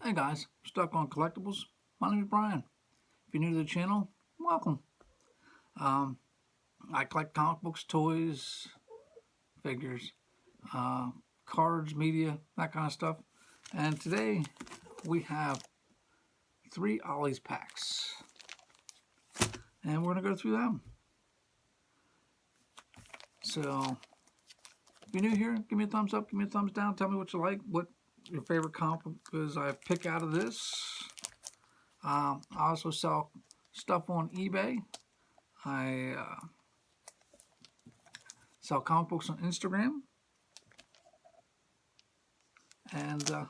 Hey guys, stuck on collectibles. My name is Brian. If you're new to the channel, welcome. Um, I collect comic books, toys, figures, uh, cards, media, that kind of stuff. And today we have 3 Ollies packs, and we're gonna go through them. So, if you're new here, give me a thumbs up, give me a thumbs down. Tell me what you like, what your favorite comic book is I pick out of this. I also sell stuff on eBay. I sell comic books on Instagram. And the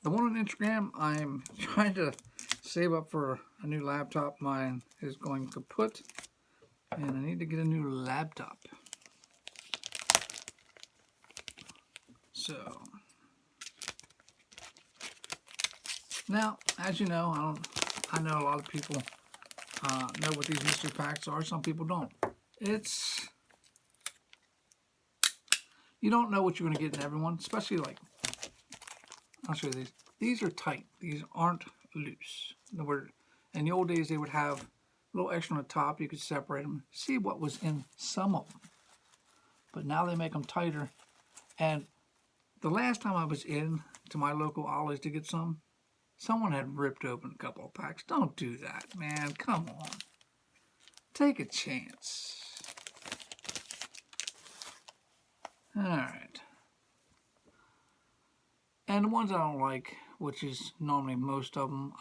one on Instagram, I'm trying to save up for a new laptop. Mine is going kaput, and I need to get a new laptop. So, now, as you know, I know a lot of people know what these mystery packs are. Some people don't. You don't know what you're going to get in everyone, especially like, I'll show you these. These are tight. These aren't loose. In the old days, they would have a little extra on the top. You could separate them, see what was in some of them. But now they make them tighter. And the last time I was in to my local Ollies to get some, someone had ripped open a couple of packs. Don't do that, man. Come on. Take a chance. All right. And the ones I don't like, which is normally most of them,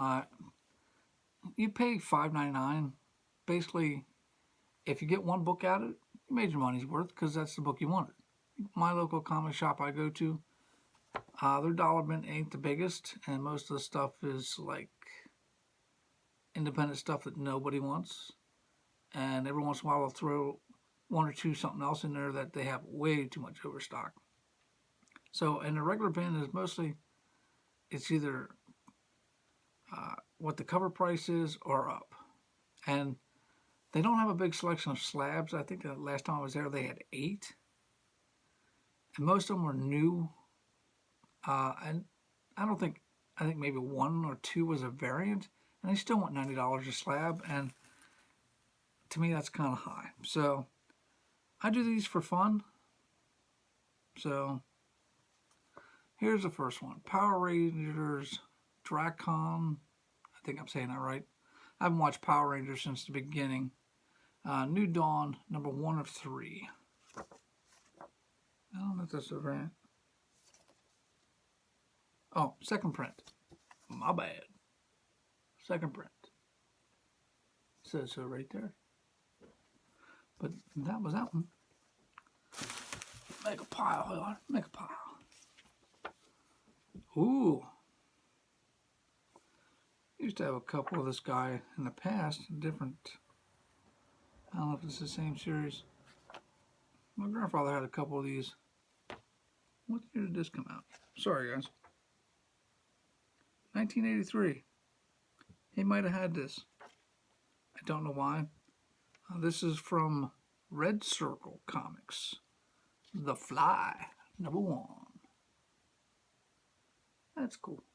you pay $5.99. Basically, if you get one book out of it, you made your money's worth because that's the book you wanted. My local comic shop I go to, their dollar bin ain't the biggest, and most of the stuff is like independent stuff that nobody wants. And every once in a while they'll throw one or two something else in there that they have way too much overstock. So, and the regular bin is mostly, it's either what the cover price is or up. And they don't have a big selection of slabs. I think the last time I was there they had 8. And most of them were new. And I think maybe 1 or 2 was a variant. And they still want $90 a slab. And to me that's kind of high. So I do these for fun. So here's the first one. Power Rangers Dracon. I think I'm saying that right. I haven't watched Power Rangers since the beginning. New Dawn, number 1 of 3. I don't know if that's a variant. Oh, second print. My bad. Second print. Says so right there. But that was that one. Make a pile, hold on. Make a pile. Ooh. Used to have a couple of this guy in the past, different. I don't know if it's the same series. My grandfather had a couple of these. What year did this come out? Sorry, guys. 1983. He might have had this. I don't know why. This is from Red Circle Comics. The Fly, number 1. That's cool.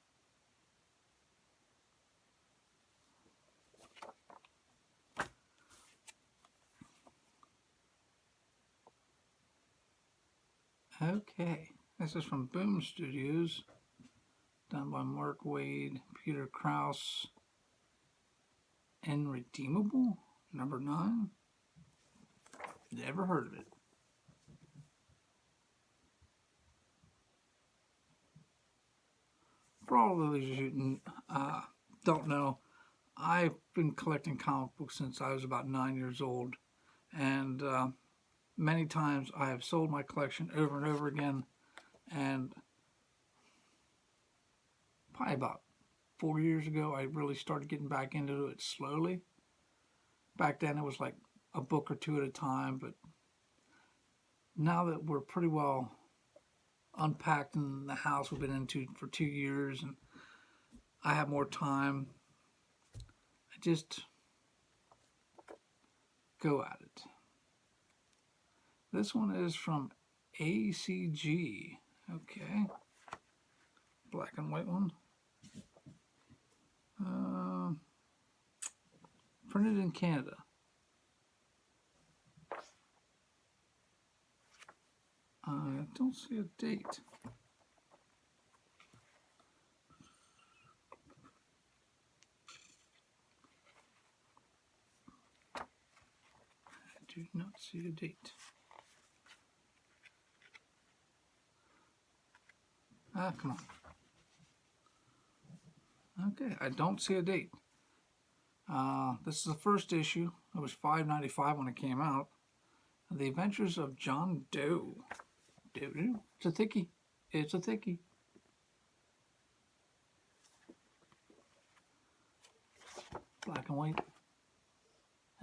Okay, this is from Boom Studios, done by Mark Wade, Peter Krause, Irredeemable, number 9. Never heard of it. For all of those you don't know, I've been collecting comic books since I was about 9 years old, and many times I have sold my collection over and over again, and probably about 4 years ago I really started getting back into it slowly. Back then it was like a book or 2 at a time, but now that we're pretty well unpacked in the house we've been into for 2 years and I have more time, I just go at it. This one is from ACG. Okay. Black and white one. Printed in Canada. I don't see a date. I do not see a date. Ah, come on. Okay, I don't see a date. This is the first issue. It was $5.95 when it came out. The Adventures of John Doe. Doe. It's a thickie. It's a thickie. Black and white.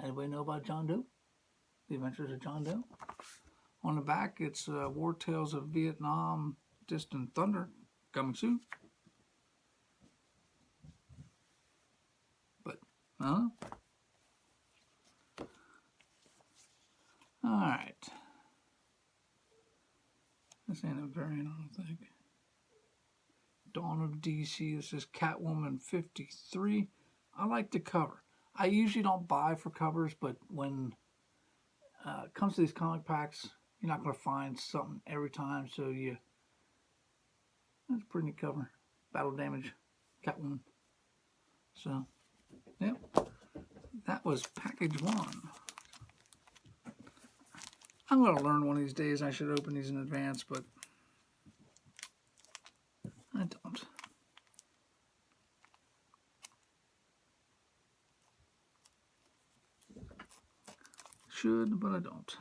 Anybody know about John Doe? The Adventures of John Doe. On the back, it's War Tales of Vietnam, Distant Thunder, coming soon. But, huh? Alright. This ain't a variant, I don't think. Dawn of DC. This is Catwoman 53. I like the cover. I usually don't buy for covers, but when it comes to these comic packs, you're not going to find something every time, so that's a pretty neat cover. Battle Damage, Catwoman. So, yep. That was package one. I'm going to learn one of these days I should open these in advance, but I don't. Should, but I don't.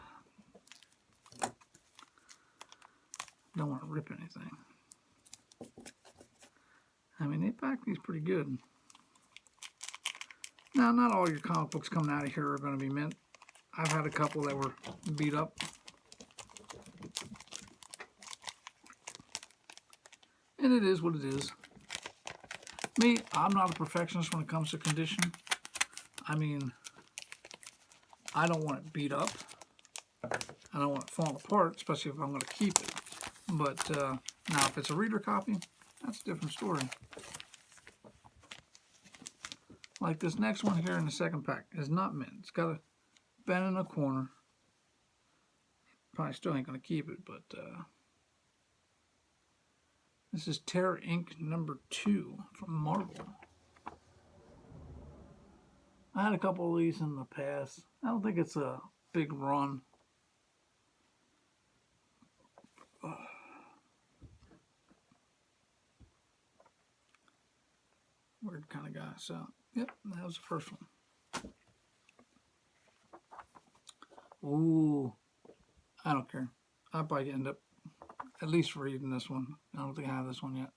Don't want to rip anything. I mean, they pack these pretty good. Now, not all your comic books coming out of here are going to be mint. I've had a couple that were beat up. And it is what it is. Me, I'm not a perfectionist when it comes to condition. I mean, I don't want it beat up. I don't want it falling apart, especially if I'm going to keep it. But now, if it's a reader copy, that's a different story. Like this next one here in the second pack is not mint. It's got a bend in a corner. Probably still ain't going to keep it, but this is Terror Inc. #2 from Marvel. I had a couple of these in the past. I don't think it's a big run. Weird kind of guy. So, yep, that was the first one. Ooh, I don't care. I'll probably end up at least reading this one. I don't think I have this one yet.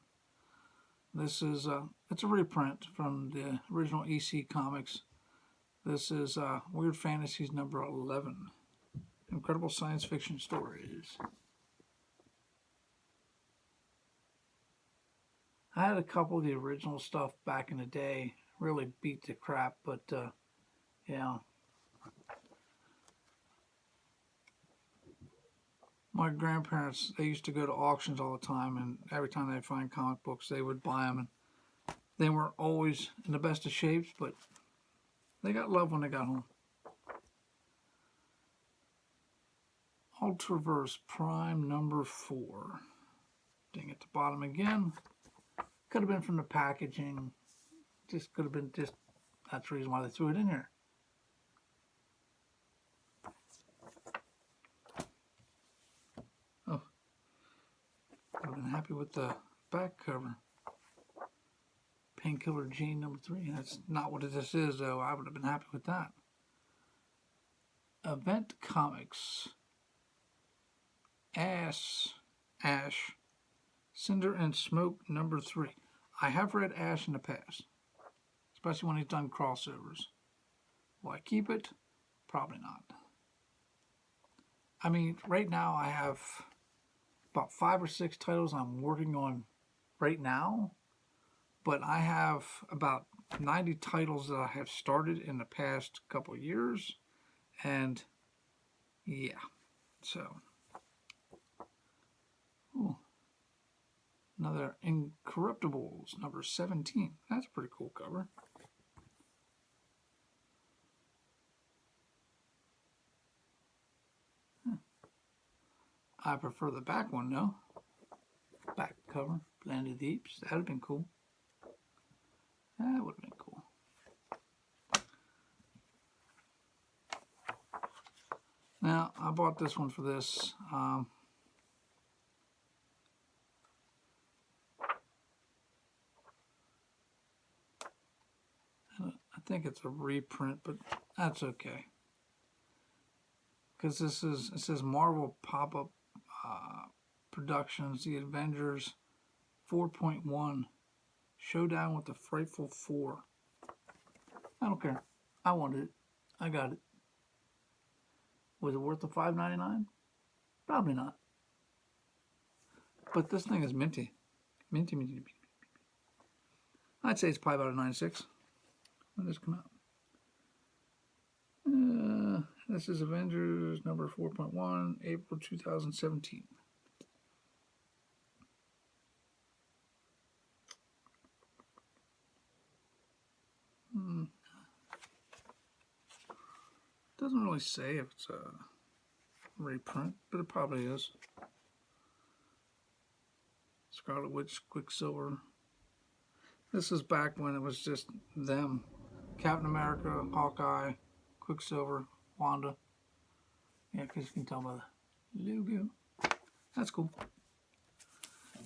This is, it's a reprint from the original EC Comics. This is Weird Fantasies #11. Incredible Science Fiction Stories. I had a couple of the original stuff back in the day. Really beat the crap, but yeah. My grandparents, they used to go to auctions all the time, and every time they'd find comic books, they would buy them. And they weren't always in the best of shapes, but they got love when they got home. Ultraverse Prime #4. Ding at the bottom again. Could have been from the packaging. Just could have been just, that's the reason why they threw it in here. Oh. Would have been happy with the back cover. Painkiller Gene #3. That's not what this is, though. I would have been happy with that. Event Comics. Ash. Cinder and Smoke #3. I have read Ash in the past, especially when he's done crossovers. Will I keep it? Probably not. I mean, right now I have about 5 or 6 titles I'm working on right now, but I have about 90 titles that I have started in the past couple of years, and yeah, so. Ooh. Another Incorruptibles, number 17. That's a pretty cool cover. I prefer the back one, though. Back cover, Blended Deeps. That would have been cool. That would have been cool. Now, I bought this one for this. I think it's a reprint, but that's okay. Because this is, it says Marvel Pop-Up Productions, The Avengers 4.1 Showdown with the Frightful Four. I don't care. I wanted it. I got it. Was it worth the $5.99? Probably not. But this thing is minty. Minty, minty, minty. I'd say it's probably about a 9.6. When did this come out? This is Avengers number 4.1, April 2017. Doesn't really say if it's a reprint, but it probably is. Scarlet Witch, Quicksilver. This is back when it was just them. Captain America, Hawkeye, Quicksilver, Wanda. Yeah, because you can tell by the logo. That's cool.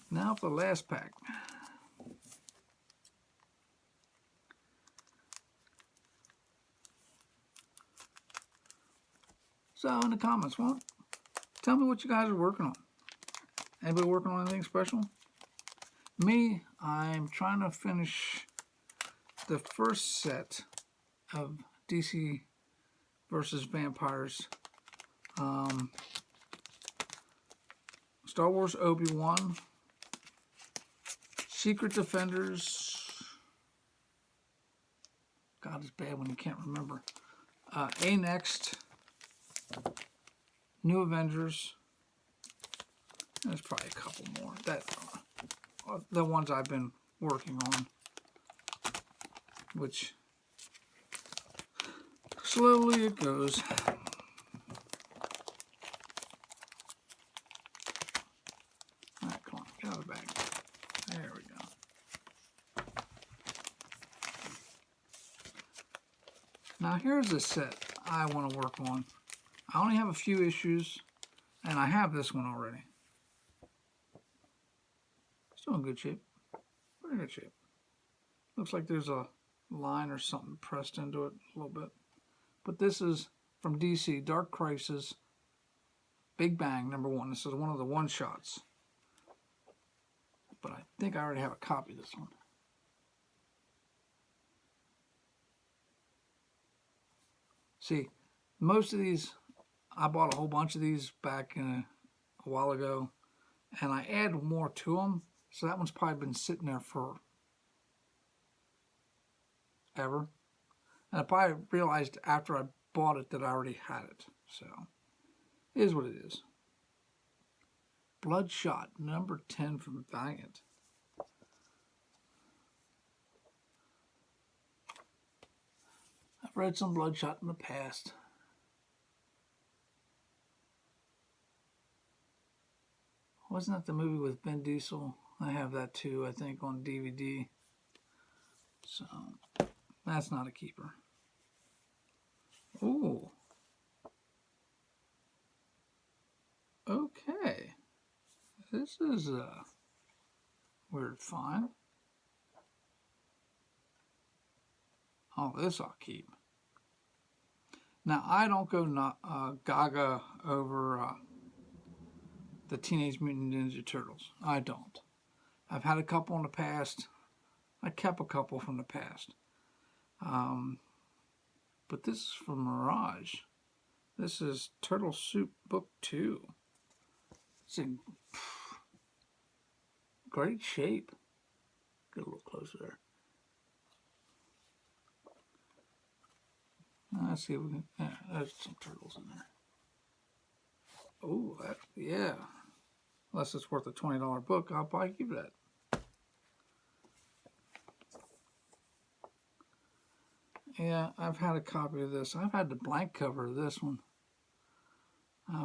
Now for the last pack. So in the comments, tell me what you guys are working on. Anybody working on anything special? Me, I'm trying to finish the first set of DC versus Vampires. Star Wars Obi-Wan, Secret Defenders. God, it's bad when you can't remember. A-Next, New Avengers. There's probably a couple more. That the ones I've been working on, which slowly it goes. All right, come on, get out of the bag. There we go. Now here's a set I want to work on. I only have a few issues, and I have this one already. Still in good shape. Pretty good shape. Looks like there's a line or something pressed into it a little bit. But this is from DC, Dark Crisis, Big Bang, number 1. This is one of the one-shots. But I think I already have a copy of this one. See, most of these, I bought a whole bunch of these back a while ago, and I add more to them. So that one's probably been sitting there for ever. And I probably realized after I bought it that I already had it. So, it is what it is. Bloodshot, number 10 from Valiant. I've read some Bloodshot in the past. Wasn't that the movie with Ben Diesel? I have that too, I think, on DVD. So, that's not a keeper. Ooh. Okay. This is a weird find. Oh, this I'll keep. Now, I don't go gaga over the Teenage Mutant Ninja Turtles. I don't. I've had a couple in the past. I kept a couple from the past. But this is from Mirage. This is Turtle Soup Book 2. It's in great shape. Get a little closer there. Let's see if we can. Yeah, there's some turtles in there. Oh, yeah. Unless it's worth a $20 book, I'll probably keep that. Yeah, I've had a copy of this. I've had the blank cover of this one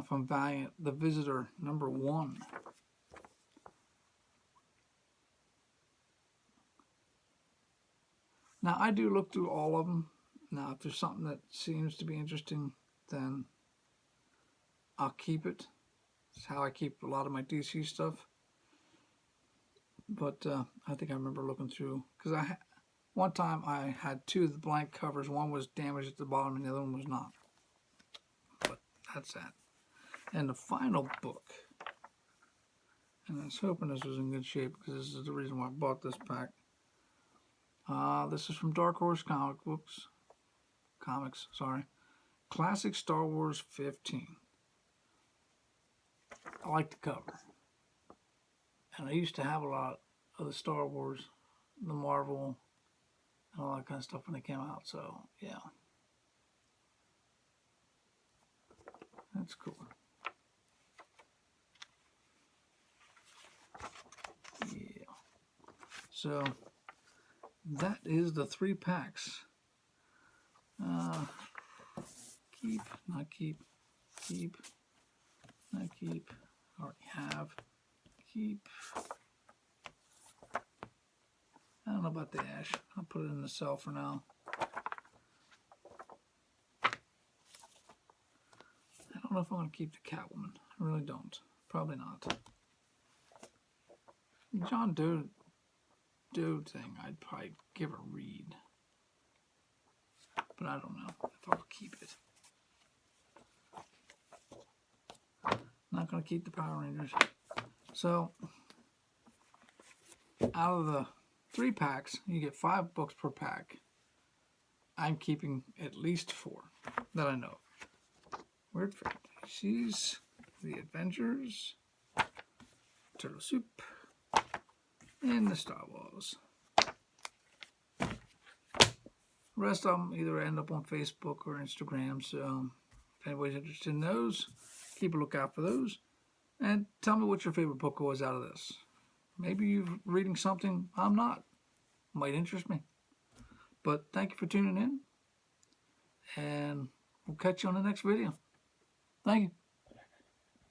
from Valiant, The Visitor, #1. Now, I do look through all of them. Now, if there's something that seems to be interesting, then I'll keep it. It's how I keep a lot of my DC stuff. But I think I remember looking through, because one time I had two of the blank covers. One was damaged at the bottom and the other one was not. But that's that. And the final book, and I was hoping this was in good shape because this is the reason why I bought this pack. This is from Dark Horse Comics, sorry. Classic Star Wars 15. I like the cover. And I used to have a lot of the Star Wars, the Marvel, and all that kind of stuff when they came out. So, yeah. That's cool. Yeah. So, that is the 3 packs. Keep, not keep, keep, not keep, already have, keep. I don't know about the ash. I'll put it in the cell for now. I don't know if I'm going to keep the Catwoman. I really don't. Probably not. John Doe thing, I'd probably give a read. But I don't know if I'll keep it. Not going to keep the Power Rangers. So, out of the 3 packs, you get 5 books per pack. I'm keeping at least 4 that I know of. Weird Fantasies, The Avengers, Turtle Soup, and the Star Wars. The rest of them either end up on Facebook or Instagram, so if anybody's interested in those, keep a lookout for those. And tell me what your favorite book was out of this. Maybe you're reading something I'm not. Might interest me. But thank you for tuning in. And we'll catch you on the next video. Thank you.